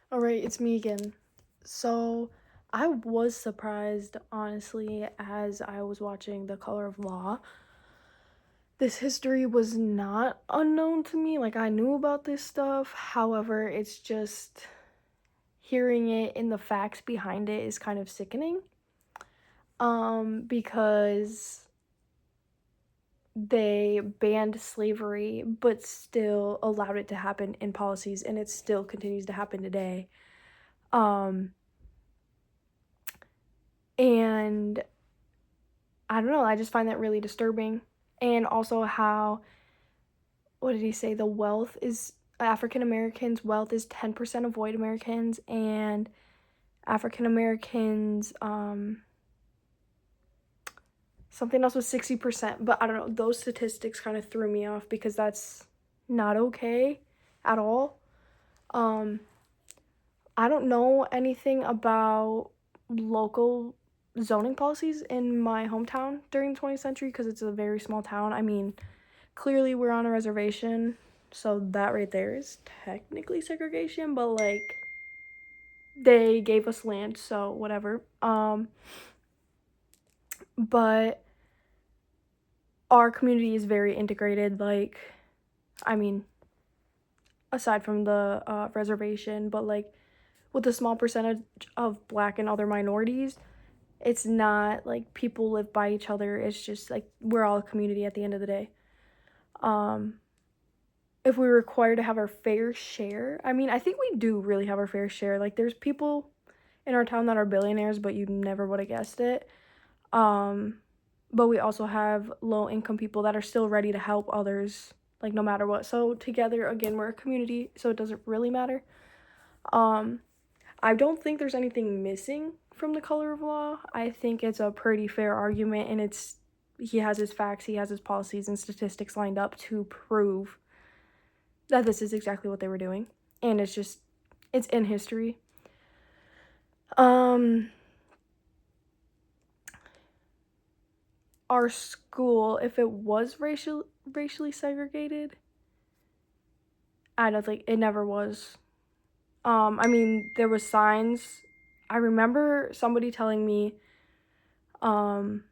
All right, it's me again. So, I was surprised, honestly, as I was watching The Color of Law. This history was not unknown to me. Like, I knew about this stuff. However, it's just hearing it and the facts behind it is kind of sickening. Because they banned slavery, but still allowed it to happen in policies, and it still continues to happen today. Um, and I don't know, I just find that really disturbing. And also how, what did he say? The wealth is African Americans' wealth is 10% of white Americans, and African Americans, something else was 60%. But I don't know, those statistics kind of threw me off because that's not okay at all. Um, I don't know anything about local zoning policies in my hometown during the 20th century because it's a very small town. I mean, clearly we're on a reservation, so that right there is technically segregation, but like they gave us land, so whatever. But our community is very integrated, like, I mean, aside from the reservation, but like with a small percentage of black and other minorities, it's not like people live by each other. It's just like we're all a community at the end of the day. Um, if we're required to have our fair share, I mean, I think we do really have our fair share. Like, there's people in our town that are billionaires, but you never would have guessed it. Um, but we also have low income people that are still ready to help others, like, no matter what. So, together, again, we're a community, so it doesn't really matter. Um, I don't think there's anything missing from The Color of Law. I think it's a pretty fair argument, and he has his facts, he has his policies and statistics lined up to prove that this is exactly what they were doing. And it's in history. Um, our school, if it was racially segregated, I don't think it never was. I mean, there was signs. I remember somebody telling me um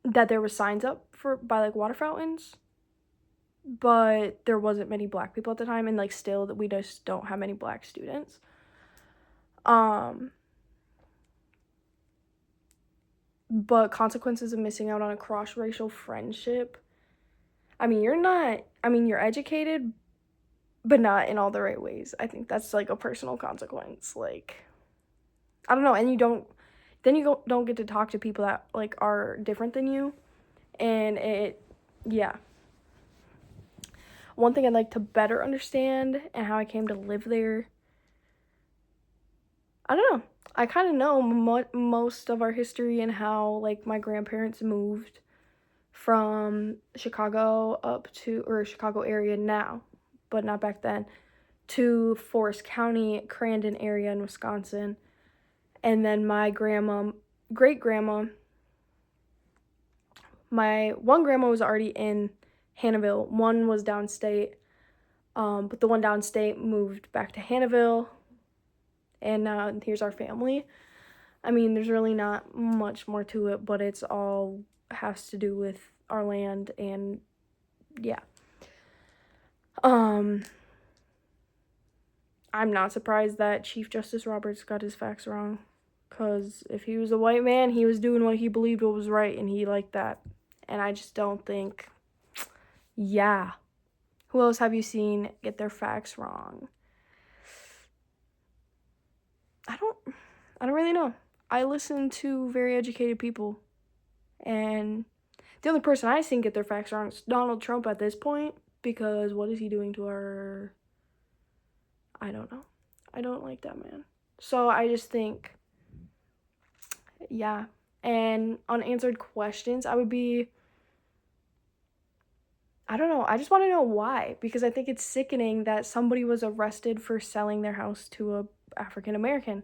that there was signs up for by like water fountains, but there wasn't many black people at the time, and like still that we just don't have many black students. Um but consequences of missing out on a cross-racial friendship. I mean, you're educated, but not in all the right ways. I think that's like a personal consequence. Like, I don't know, and don't get to talk to people that like are different than you, and yeah. One thing I'd like to better understand and how I came to live there. I don't know. I kind of know most of our history and how like my grandparents moved from Chicago up to or Chicago area now, but not back then, to Forest County, Crandon area in Wisconsin. And then my great grandma, my one grandma was already in Hannahville, one was downstate. But the one downstate moved back to Hannahville, and now here's our family. I mean, there's really not much more to it, but it's all has to do with our land and yeah. Um, I'm not surprised that Chief Justice Roberts got his facts wrong. Because if he was a white man, he was doing what he believed was right, and he liked that. And I just don't think, yeah. Who else have you seen get their facts wrong? I don't, I don't really know. I listen to very educated people, and the only person I've seen get their facts wrong is Donald Trump at this point, because what is he doing to our, I don't know. I don't like that man. So I just think, yeah. And unanswered questions, I don't know. I just want to know why, because I think it's sickening that somebody was arrested for selling their house to a African American.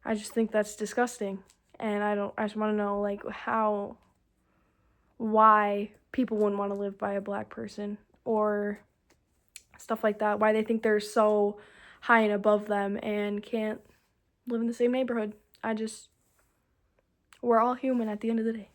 I just think that's disgusting. And I just want to know like why people wouldn't want to live by a black person or stuff like that. Why they think they're so high and above them and can't live in the same neighborhood. We're all human at the end of the day.